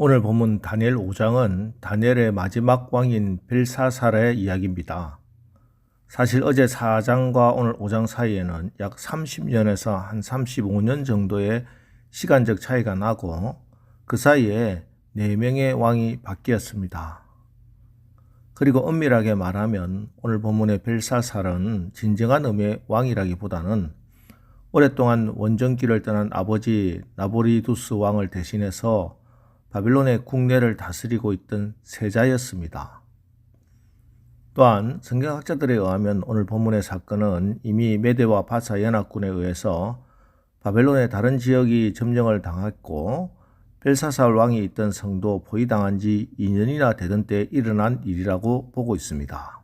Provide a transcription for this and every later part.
오늘 본문 다니엘 5장은 다니엘의 마지막 왕인 벨사살의 이야기입니다. 사실 어제 4장과 오늘 5장 사이에는 약 30년에서 한 35년 정도의 시간적 차이가 나고 그 사이에 4명의 왕이 바뀌었습니다. 그리고 엄밀하게 말하면 오늘 본문의 벨사살은 진정한 의미의 왕이라기보다는 오랫동안 원정길을 떠난 아버지 나보리두스 왕을 대신해서 바빌론의 국내를 다스리고 있던 세자였습니다. 또한 성경학자들에 의하면 오늘 본문의 사건은 이미 메대와 바사 연합군에 의해서 바벨론의 다른 지역이 점령을 당했고 벨사살 왕이 있던 성도 포위당한 지 2년이나 되던 때에 일어난 일이라고 보고 있습니다.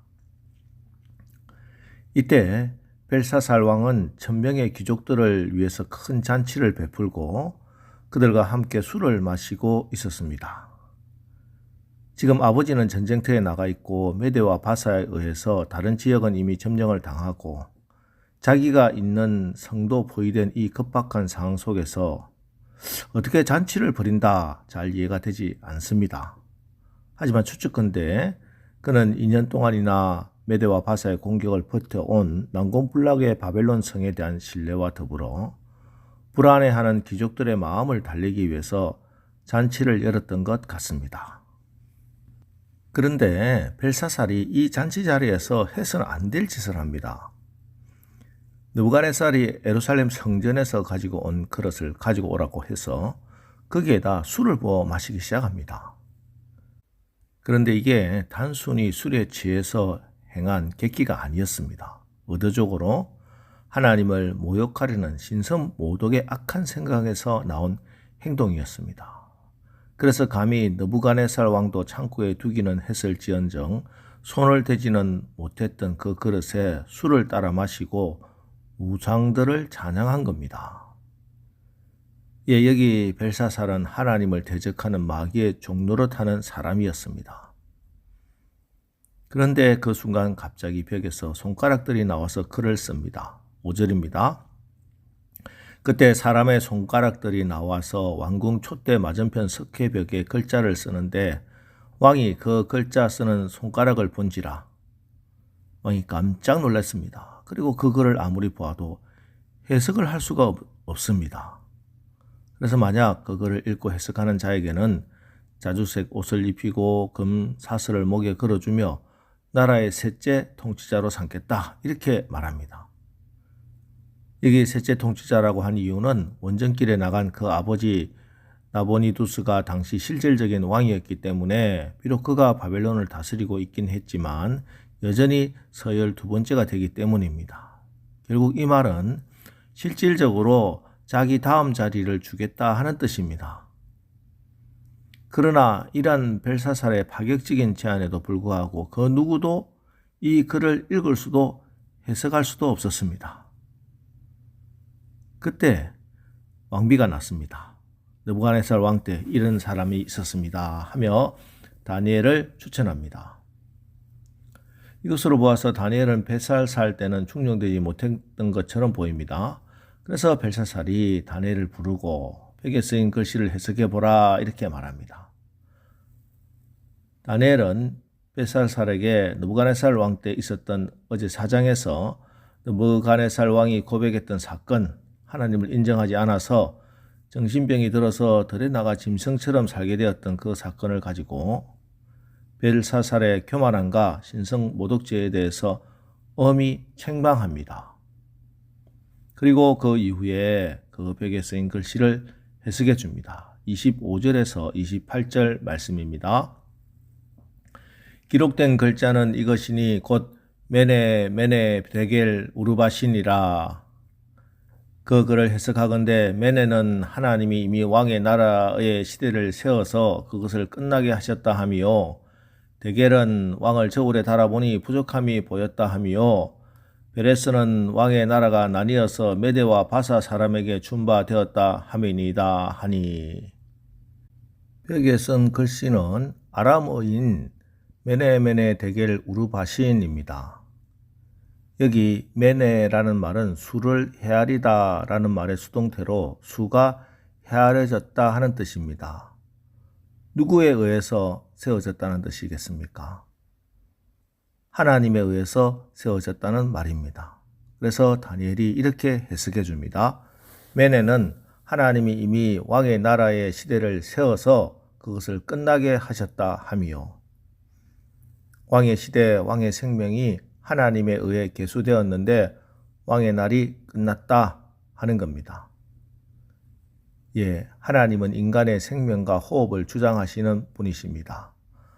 이때 벨사살 왕은 1000명의 귀족들을 위해서 큰 잔치를 베풀고 그들과 함께 술을 마시고 있었습니다. 지금 아버지는 전쟁터에 나가 있고 메대와 바사에 의해서 다른 지역은 이미 점령을 당하고 자기가 있는 성도 포위된 이 급박한 상황 속에서 어떻게 잔치를 벌인다 잘 이해가 되지 않습니다. 하지만 추측컨대 그는 2년 동안이나 메대와 바사의 공격을 버텨온 난공불락의 바벨론 성에 대한 신뢰와 더불어 불안해하는 귀족들의 마음을 달래기 위해서 잔치를 열었던 것 같습니다. 그런데 벨사살이 이 잔치 자리에서 해서는 안 될 짓을 합니다. 느부갓네살이 예루살렘 성전에서 가지고 온 그릇을 가지고 오라고 해서 거기에다 술을 부어 마시기 시작합니다. 그런데 이게 단순히 술에 취해서 행한 객기가 아니었습니다. 의도적으로 하나님을 모욕하려는 신성모독의 악한 생각에서 나온 행동이었습니다. 그래서 감히 느부갓네살 왕도 창고에 두기는 했을지언정 손을 대지는 못했던 그 그릇에 술을 따라 마시고 우상들을 찬양한 겁니다. 예, 여기 벨사살은 하나님을 대적하는 마귀의 종노릇하는 사람이었습니다. 그런데 그 순간 갑자기 벽에서 손가락들이 나와서 글을 씁니다. 5절입니다. 그때 사람의 손가락들이 나와서 왕궁 촛대 맞은편 석회벽에 글자를 쓰는데 왕이 그 글자 쓰는 손가락을 본지라 왕이 깜짝 놀랐습니다. 그리고 그 글을 아무리 보아도 해석을 할 수가 없습니다. 그래서 만약 그 글을 읽고 해석하는 자에게는 자주색 옷을 입히고 금 사슬을 목에 걸어주며 나라의 셋째 통치자로 삼겠다 이렇게 말합니다. 여기 셋째 통치자라고 한 이유는 원정길에 나간 그 아버지 나보니두스가 당시 실질적인 왕이었기 때문에 비록 그가 바벨론을 다스리고 있긴 했지만 여전히 서열 두 번째가 되기 때문입니다. 결국 이 말은 실질적으로 자기 다음 자리를 주겠다 하는 뜻입니다. 그러나 이러한 벨사살의 파격적인 제안에도 불구하고 그 누구도 이 글을 읽을 수도 해석할 수도 없었습니다. 그때 왕비가 났습니다. 느부갓네살 왕 때 이런 사람이 있었습니다 하며 다니엘을 추천합니다. 이것으로 보아서 다니엘은 벨사살 때는 충정되지 못했던 것처럼 보입니다. 그래서 벨사살이 다니엘을 부르고 벽에 쓰인 글씨를 해석해보라 이렇게 말합니다. 다니엘은 벨사살에게 느부갓네살 왕 때 있었던 어제 4장에서 느부갓네살 왕이 고백했던 사건, 하나님을 인정하지 않아서 정신병이 들어서 들에 나가 짐승처럼 살게 되었던 그 사건을 가지고 벨사살의 교만함과 신성 모독죄에 대해서 엄히 책망합니다. 그리고 그 이후에 그 벽에 쓰인 글씨를 해석해 줍니다. 25절에서 28절 말씀입니다. 기록된 글자는 이것이니 곧 메네 데겔 우르바신이라. 그 글을 해석하건대 메네는 하나님이 이미 왕의 나라의 시대를 세워서 그것을 끝나게 하셨다 하며 데겔은 왕을 저울에 달아보니 부족함이 보였다 하며 베레스는 왕의 나라가 나뉘어서 메대와 바사 사람에게 준 바 되었다 함이니이다 하니. 벽에 쓴 글씨는 아람어인 메네 데겔 우르바신입니다. 여기 메네라는 말은 수를 헤아리다 라는 말의 수동태로 수가 헤아려졌다 하는 뜻입니다. 누구에 의해서 세워졌다는 뜻이겠습니까? 하나님에 의해서 세워졌다는 말입니다. 그래서 다니엘이 이렇게 해석해 줍니다. 메네는 하나님이 이미 왕의 나라의 시대를 세워서 그것을 끝나게 하셨다 함이요. 왕의 시대, 왕의 생명이 하나님에 의해 계수되었는데 왕의 날이 끝났다 하는 겁니다. 예, 하나님은 인간의 생명과 호흡을 주장하시는 분이십니다.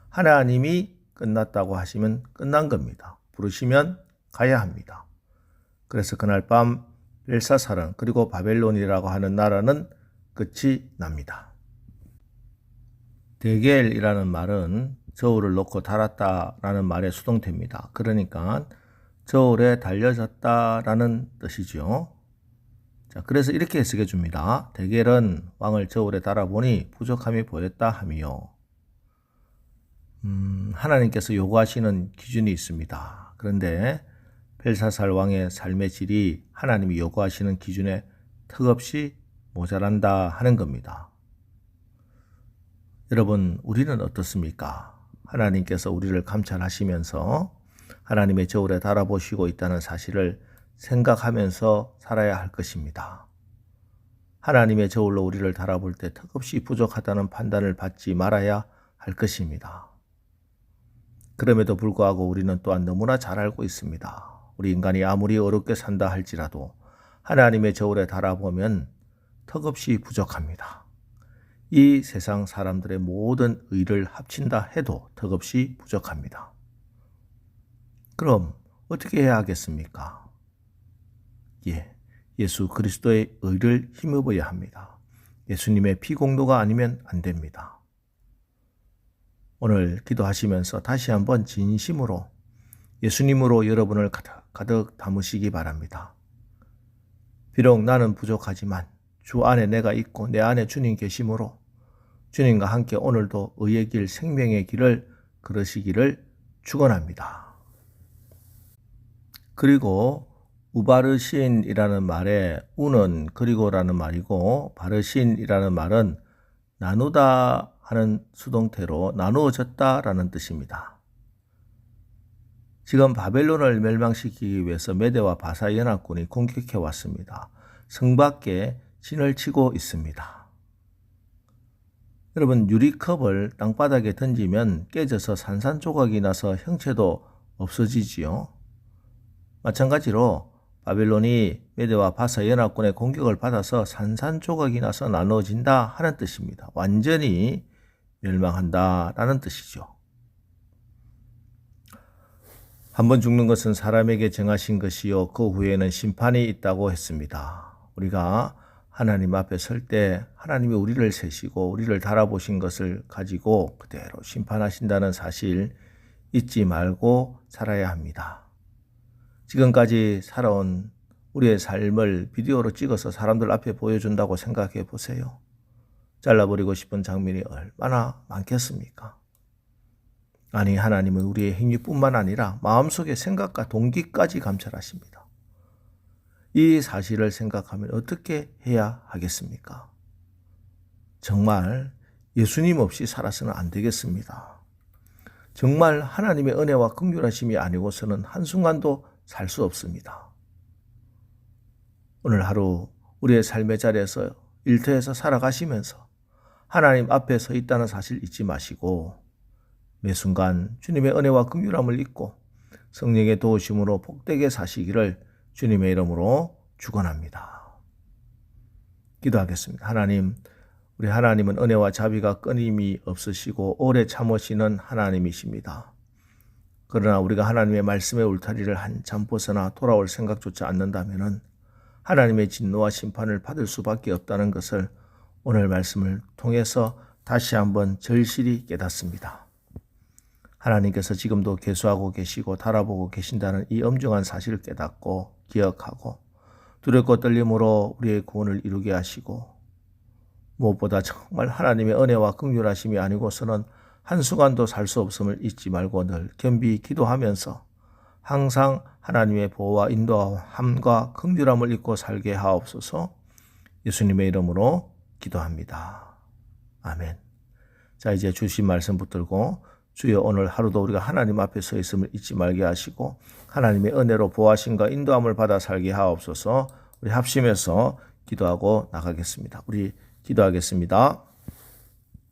하나님이 끝났다고 하시면 끝난 겁니다. 부르시면 가야 합니다. 그래서 그날 밤 벨사살은 그리고 바벨론이라고 하는 나라는 끝이 납니다. 데겔이라는 말은 저울을 놓고 달았다라는 말의 수동태입니다. 그러니까 저울에 달려졌다라는 뜻이죠. 자, 그래서 이렇게 해석해 줍니다. 데겔은 왕을 저울에 달아보니 부족함이 보였다 함이요. 하나님께서 요구하시는 기준이 있습니다. 그런데 벨사살 왕의 삶의 질이 하나님이 요구하시는 기준에 턱없이 모자란다 하는 겁니다. 여러분, 우리는 어떻습니까? 하나님께서 우리를 감찰하시면서 하나님의 저울에 달아보시고 있다는 사실을 생각하면서 살아야 할 것입니다. 하나님의 저울로 우리를 달아볼 때 턱없이 부족하다는 판단을 받지 말아야 할 것입니다. 그럼에도 불구하고 우리는 또한 너무나 잘 알고 있습니다. 우리 인간이 아무리 어렵게 산다 할지라도 하나님의 저울에 달아보면 턱없이 부족합니다. 이 세상 사람들의 모든 의를 합친다 해도 턱없이 부족합니다. 그럼 어떻게 해야 하겠습니까? 예수 그리스도의 의를 힘입어야 합니다. 예수님의 피공로가 아니면 안 됩니다. 오늘 기도하시면서 다시 한번 진심으로 예수님으로 여러분을 가득 담으시기 바랍니다. 비록 나는 부족하지만 주 안에 내가 있고 내 안에 주님 계심으로 주님과 함께 오늘도 의의 길, 생명의 길을 걸으시기를 축원합니다. 그리고 우바르신이라는 말에 우는 그리고라는 말이고 바르신이라는 말은 나누다 하는 수동태로 나누어졌다라는 뜻입니다. 지금 바벨론을 멸망시키기 위해서 메대와 바사 연합군이 공격해 왔습니다. 성 밖에 진을 치고 있습니다. 여러분, 유리컵을 땅바닥에 던지면 깨져서 산산조각이 나서 형체도 없어지지요. 마찬가지로 바벨론이 메대와 바사 연합군의 공격을 받아서 산산조각이 나서 나눠진다 하는 뜻입니다. 완전히 멸망한다라는 뜻이죠. 한번 죽는 것은 사람에게 정하신 것이요 그 후에는 심판이 있다고 했습니다. 우리가 하나님 앞에 설 때 하나님이 우리를 세시고 우리를 달아보신 것을 가지고 그대로 심판하신다는 사실 잊지 말고 살아야 합니다. 지금까지 살아온 우리의 삶을 비디오로 찍어서 사람들 앞에 보여준다고 생각해 보세요. 잘라버리고 싶은 장면이 얼마나 많겠습니까? 아니, 하나님은 우리의 행위뿐만 아니라 마음속의 생각과 동기까지 감찰하십니다. 이 사실을 생각하면 어떻게 해야 하겠습니까? 정말 예수님 없이 살아서는 안 되겠습니다. 정말 하나님의 은혜와 긍휼하심이 아니고서는 한순간도 살 수 없습니다. 오늘 하루 우리의 삶의 자리에서 일터에서 살아가시면서 하나님 앞에 서 있다는 사실 잊지 마시고 매 순간 주님의 은혜와 긍휼함을 잊고 성령의 도우심으로 복되게 사시기를 주님의 이름으로 축원합니다. 기도하겠습니다. 하나님, 우리 하나님은 은혜와 자비가 끊임이 없으시고 오래 참으시는 하나님이십니다. 그러나 우리가 하나님의 말씀의 울타리를 한참 벗어나 돌아올 생각조차 않는다면 하나님의 진노와 심판을 받을 수밖에 없다는 것을 오늘 말씀을 통해서 다시 한번 절실히 깨닫습니다. 하나님께서 지금도 계수하고 계시고 달아보고 계신다는 이 엄중한 사실을 깨닫고 기억하고 두렵고 떨림으로 우리의 구원을 이루게 하시고 무엇보다 정말 하나님의 은혜와 긍휼하심이 아니고서는 한순간도 살 수 없음을 잊지 말고 늘 겸비 기도하면서 항상 하나님의 보호와 인도함과 긍휼함을 잊고 살게 하옵소서. 예수님의 이름으로 기도합니다. 아멘. 자, 이제 주신 말씀 붙들고 주여 오늘 하루도 우리가 하나님 앞에 서 있음을 잊지 말게 하시고 하나님의 은혜로 보호하심과 인도함을 받아 살게 하옵소서. 우리 합심해서 기도하고 나가겠습니다. 우리 기도하겠습니다.